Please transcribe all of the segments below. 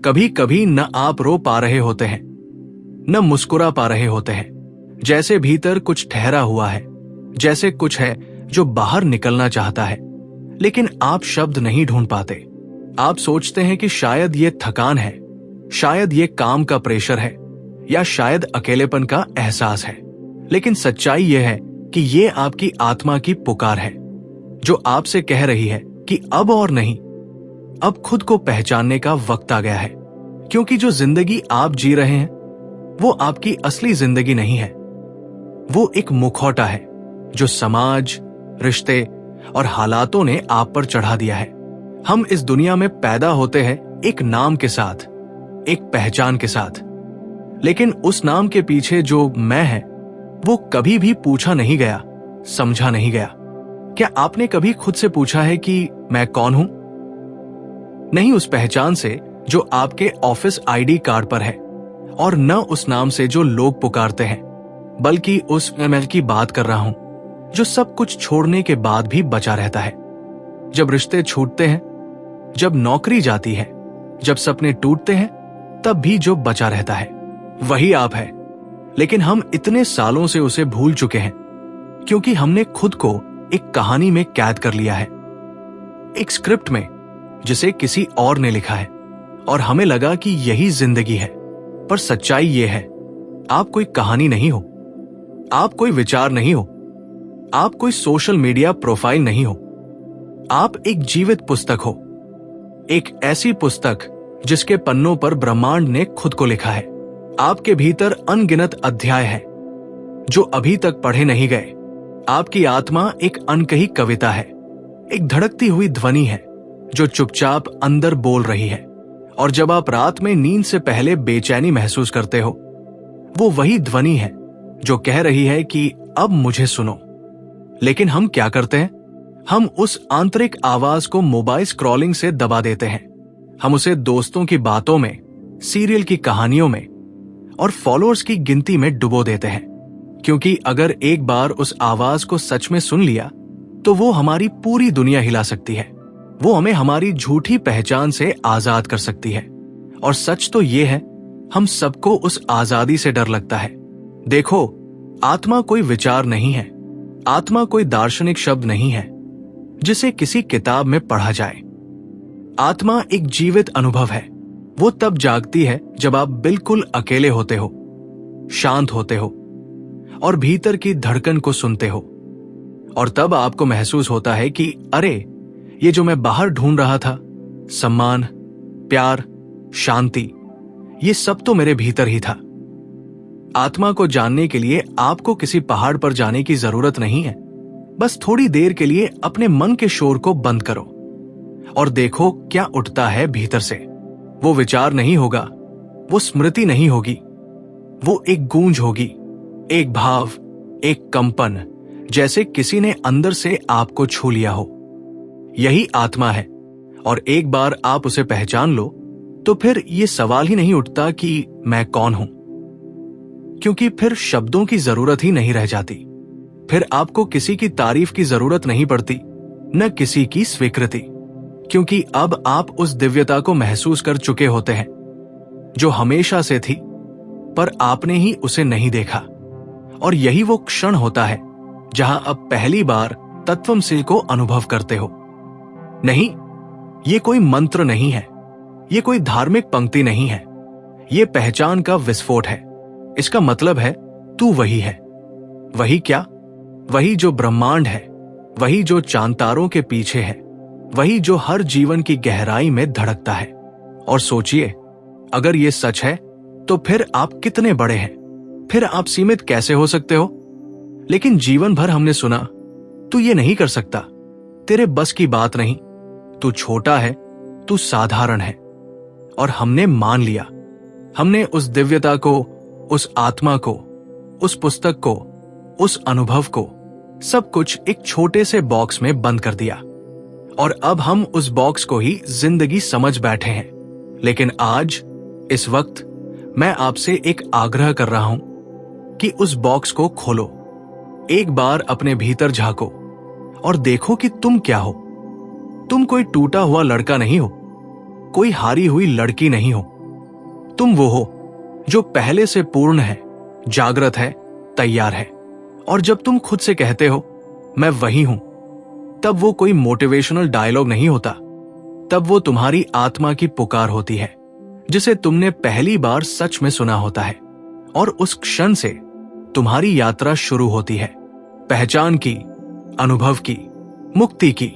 कभी कभी न आप रो पा रहे होते हैं, न मुस्कुरा पा रहे होते हैं, जैसे भीतर कुछ ठहरा हुआ है, जैसे कुछ है जो बाहर निकलना चाहता है, लेकिन आप शब्द नहीं ढूंढ पाते। आप सोचते हैं कि शायद ये थकान है, शायद ये काम का प्रेशर है, या शायद अकेलेपन का एहसास है। लेकिन सच्चाई यह है कि ये आपकी आत्मा की पुकार है, जो आपसे कह रही है कि अब और नहीं, अब खुद को पहचानने का वक्त आ गया है। क्योंकि जो जिंदगी आप जी रहे हैं वो आपकी असली जिंदगी नहीं है। वो एक मुखौटा है जो समाज, रिश्ते और हालातों ने आप पर चढ़ा दिया है। हम इस दुनिया में पैदा होते हैं एक नाम के साथ, एक पहचान के साथ, लेकिन उस नाम के पीछे जो मैं है वो कभी भी पूछा नहीं गया, समझा नहीं गया। क्या आपने कभी खुद से पूछा है कि मैं कौन हूं? नहीं उस पहचान से जो आपके ऑफिस आईडी कार्ड पर है, और न उस नाम से जो लोग पुकारते हैं, बल्कि उस एमएल की बात कर रहा हूं जो सब कुछ छोड़ने के बाद भी बचा रहता है। जब रिश्ते छूटते हैं, जब नौकरी जाती है, जब सपने टूटते हैं, तब भी जो बचा रहता है वही आप है। लेकिन हम इतने सालों से उसे भूल चुके हैं क्योंकि हमने खुद को एक कहानी में कैद कर लिया है, एक स्क्रिप्ट में जिसे किसी और ने लिखा है, और हमें लगा कि यही जिंदगी है। पर सच्चाई ये है, आप कोई कहानी नहीं हो, आप कोई विचार नहीं हो, आप कोई सोशल मीडिया प्रोफाइल नहीं हो। आप एक जीवित पुस्तक हो, एक ऐसी पुस्तक जिसके पन्नों पर ब्रह्मांड ने खुद को लिखा है। आपके भीतर अनगिनत अध्याय हैं जो अभी तक पढ़े नहीं गए। आपकी आत्मा एक अनकही कविता है, एक धड़कती हुई ध्वनि है जो चुपचाप अंदर बोल रही है। और जब आप रात में नींद से पहले बेचैनी महसूस करते हो, वो वही ध्वनि है जो कह रही है कि अब मुझे सुनो। लेकिन हम क्या करते हैं? हम उस आंतरिक आवाज को मोबाइल स्क्रॉलिंग से दबा देते हैं। हम उसे दोस्तों की बातों में, सीरियल की कहानियों में और फॉलोअर्स की गिनती में डुबो देते हैं। क्योंकि अगर एक बार उस आवाज को सच में सुन लिया तो वो हमारी पूरी दुनिया हिला सकती है। वो हमें हमारी झूठी पहचान से आजाद कर सकती है। और सच तो ये है, हम सबको उस आजादी से डर लगता है। देखो, आत्मा कोई विचार नहीं है, आत्मा कोई दार्शनिक शब्द नहीं है जिसे किसी किताब में पढ़ा जाए। आत्मा एक जीवित अनुभव है। वो तब जागती है जब आप बिल्कुल अकेले होते हो, शांत होते हो और भीतर की धड़कन को सुनते हो। और तब आपको महसूस होता है कि अरे, ये जो मैं बाहर ढूंढ रहा था, सम्मान, प्यार, शांति, ये सब तो मेरे भीतर ही था। आत्मा को जानने के लिए आपको किसी पहाड़ पर जाने की जरूरत नहीं है। बस थोड़ी देर के लिए अपने मन के शोर को बंद करो और देखो क्या उठता है भीतर से। वो विचार नहीं होगा, वो स्मृति नहीं होगी, वो एक गूंज होगी, एक भाव, एक कंपन, जैसे किसी ने अंदर से आपको छू लिया हो। यही आत्मा है। और एक बार आप उसे पहचान लो तो फिर ये सवाल ही नहीं उठता कि मैं कौन हूं, क्योंकि फिर शब्दों की जरूरत ही नहीं रह जाती। फिर आपको किसी की तारीफ की जरूरत नहीं पड़ती, न किसी की स्वीकृति, क्योंकि अब आप उस दिव्यता को महसूस कर चुके होते हैं जो हमेशा से थी, पर आपने ही उसे नहीं देखा। और यही वो क्षण होता है जहां अब पहली बार तत्वमसि को अनुभव करते हो। नहीं, ये कोई मंत्र नहीं है, ये कोई धार्मिक पंक्ति नहीं है, ये पहचान का विस्फोट है। इसका मतलब है तू वही है। वही क्या? वही जो ब्रह्मांड है, वही जो चांद तारों के पीछे है, वही जो हर जीवन की गहराई में धड़कता है। और सोचिए, अगर ये सच है तो फिर आप कितने बड़े हैं, फिर आप सीमित कैसे हो सकते हो? लेकिन जीवन भर हमने सुना, तू ये नहीं कर सकता, तेरे बस की बात नहीं, तू छोटा है, तू साधारण है। और हमने मान लिया। हमने उस दिव्यता को, उस आत्मा को, उस पुस्तक को, उस अनुभव को, सब कुछ एक छोटे से बॉक्स में बंद कर दिया। और अब हम उस बॉक्स को ही जिंदगी समझ बैठे हैं। लेकिन आज, इस वक्त, मैं आपसे एक आग्रह कर रहा हूं कि उस बॉक्स को खोलो। एक बार अपने भीतर झांको और देखो कि तुम क्या हो। तुम कोई टूटा हुआ लड़का नहीं हो, कोई हारी हुई लड़की नहीं हो, तुम वो हो जो पहले से पूर्ण है, जागृत है, तैयार है। और जब तुम खुद से कहते हो मैं वही हूं, तब वो कोई मोटिवेशनल डायलॉग नहीं होता, तब वो तुम्हारी आत्मा की पुकार होती है, जिसे तुमने पहली बार सच में सुना होता है। और उस क्षण से तुम्हारी यात्रा शुरू होती है, पहचान की, अनुभव की, मुक्ति की।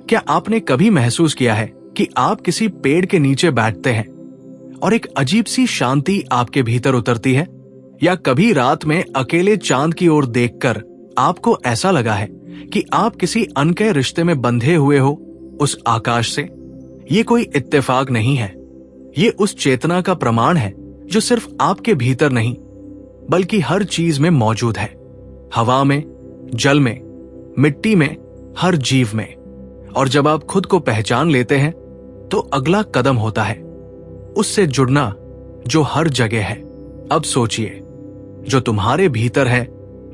क्या आपने कभी महसूस किया है कि आप किसी पेड़ के नीचे बैठते हैं और एक अजीब सी शांति आपके भीतर उतरती है? या कभी रात में अकेले चांद की ओर देखकर आपको ऐसा लगा है कि आप किसी अनकहे रिश्ते में बंधे हुए हो उस आकाश से? ये कोई इत्तेफाक नहीं है, ये उस चेतना का प्रमाण है जो सिर्फ आपके भीतर नहीं बल्कि हर चीज में मौजूद है, हवा में, जल में, मिट्टी में, हर जीव में। और जब आप खुद को पहचान लेते हैं तो अगला कदम होता है उससे जुड़ना जो हर जगह है। अब सोचिए, जो तुम्हारे भीतर है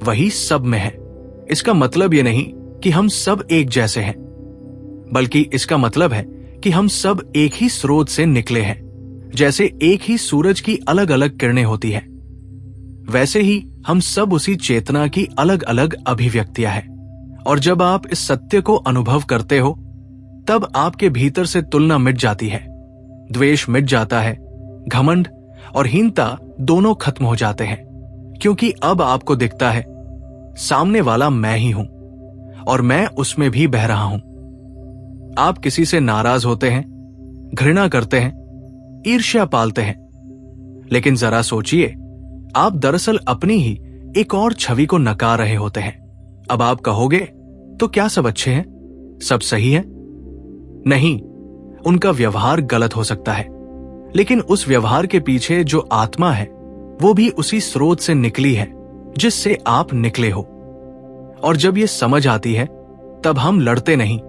वही सब में है। इसका मतलब ये नहीं कि हम सब एक जैसे हैं, बल्कि इसका मतलब है कि हम सब एक ही स्रोत से निकले हैं। जैसे एक ही सूरज की अलग अलग किरणें होती हैं, वैसे ही हम सब उसी चेतना की अलग अलग अभिव्यक्तियां हैं। और जब आप इस सत्य को अनुभव करते हो तब आपके भीतर से तुलना मिट जाती है, द्वेष मिट जाता है, घमंड और हीनता दोनों खत्म हो जाते हैं, क्योंकि अब आपको दिखता है सामने वाला मैं ही हूं और मैं उसमें भी बह रहा हूं। आप किसी से नाराज होते हैं, घृणा करते हैं, ईर्ष्या पालते हैं, लेकिन जरा सोचिए, आप दरअसल अपनी ही एक और छवि को नकार रहे होते हैं। अब आप कहोगे तो क्या सब अच्छे हैं, सब सही है? नहीं, उनका व्यवहार गलत हो सकता है, लेकिन उस व्यवहार के पीछे जो आत्मा है वो भी उसी स्रोत से निकली है जिससे आप निकले हो। और जब ये समझ आती है तब हम लड़ते नहीं,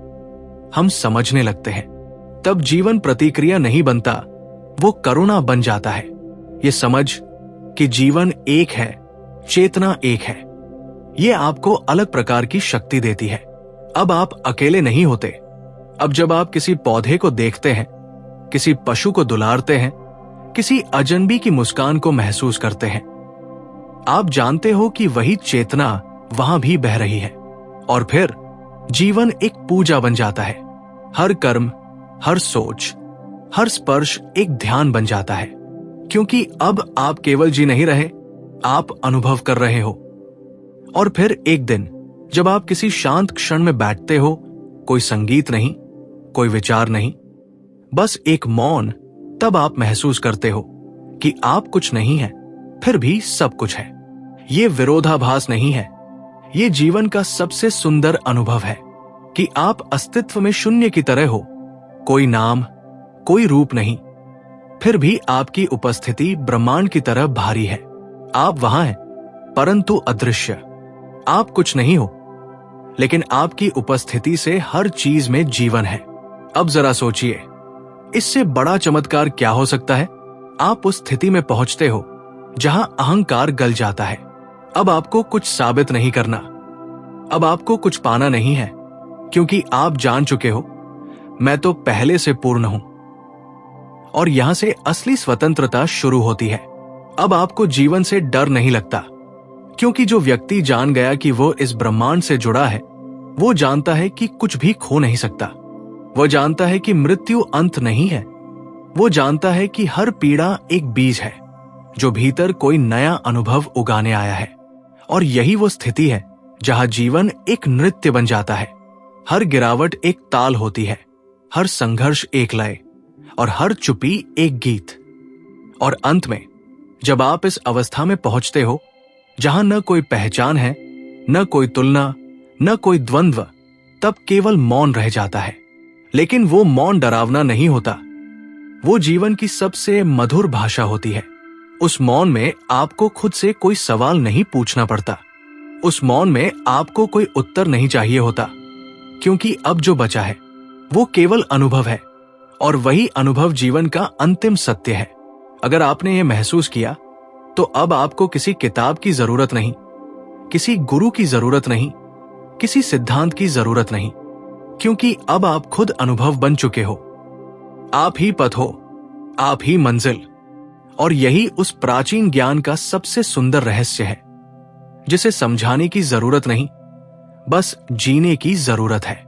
हम समझने लगते हैं। तब जीवन प्रतिक्रिया नहीं बनता, वो करुणा बन जाता है। ये समझ कि जीवन एक है, चेतना एक है, ये आपको अलग प्रकार की शक्ति देती है। अब आप अकेले नहीं होते। अब जब आप किसी पौधे को देखते हैं, किसी पशु को दुलारते हैं, किसी अजनबी की मुस्कान को महसूस करते हैं, आप जानते हो कि वही चेतना वहां भी बह रही है। और फिर जीवन एक पूजा बन जाता है। हर कर्म, हर सोच, हर स्पर्श एक ध्यान बन जाता है, क्योंकि अब आप केवल जी नहीं रहे, आप अनुभव कर रहे हो। और फिर एक दिन जब आप किसी शांत क्षण में बैठते हो, कोई संगीत नहीं, कोई विचार नहीं, बस एक मौन, तब आप महसूस करते हो कि आप कुछ नहीं है, फिर भी सब कुछ है। ये विरोधाभास नहीं है, ये जीवन का सबसे सुंदर अनुभव है कि आप अस्तित्व में शून्य की तरह हो, कोई नाम, कोई रूप नहीं, फिर भी आपकी उपस्थिति ब्रह्मांड की तरह भारी है। आप वहां हैं, परंतु अदृश्य। आप कुछ नहीं हो, लेकिन आपकी उपस्थिति से हर चीज में जीवन है। अब जरा सोचिए, इससे बड़ा चमत्कार क्या हो सकता है? आप उस स्थिति में पहुंचते हो जहां अहंकार गल जाता है। अब आपको कुछ साबित नहीं करना, अब आपको कुछ पाना नहीं है, क्योंकि आप जान चुके हो मैं तो पहले से पूर्ण हूं। और यहां से असली स्वतंत्रता शुरू होती है। अब आपको जीवन से डर नहीं लगता, क्योंकि जो व्यक्ति जान गया कि वो इस ब्रह्मांड से जुड़ा है, वो जानता है कि कुछ भी खो नहीं सकता। वो जानता है कि मृत्यु अंत नहीं है। वो जानता है कि हर पीड़ा एक बीज है जो भीतर कोई नया अनुभव उगाने आया है। और यही वो स्थिति है जहां जीवन एक नृत्य बन जाता है। हर गिरावट एक ताल होती है, हर संघर्ष एक लय और हर चुप्पी एक गीत। और अंत में जब आप इस अवस्था में पहुंचते हो जहां न कोई पहचान है, न कोई तुलना, न कोई द्वंद्व, तब केवल मौन रह जाता है। लेकिन वो मौन डरावना नहीं होता, वो जीवन की सबसे मधुर भाषा होती है। उस मौन में आपको खुद से कोई सवाल नहीं पूछना पड़ता। उस मौन में आपको कोई उत्तर नहीं चाहिए होता, क्योंकि अब जो बचा है वो केवल अनुभव है, और वही अनुभव जीवन का अंतिम सत्य है। अगर आपने ये महसूस किया तो अब आपको किसी किताब की जरूरत नहीं, किसी गुरु की जरूरत नहीं, किसी सिद्धांत की जरूरत नहीं, क्योंकि अब आप खुद अनुभव बन चुके हो। आप ही पथ हो, आप ही मंजिल, और यही उस प्राचीन ज्ञान का सबसे सुंदर रहस्य है, जिसे समझाने की जरूरत नहीं, बस जीने की जरूरत है।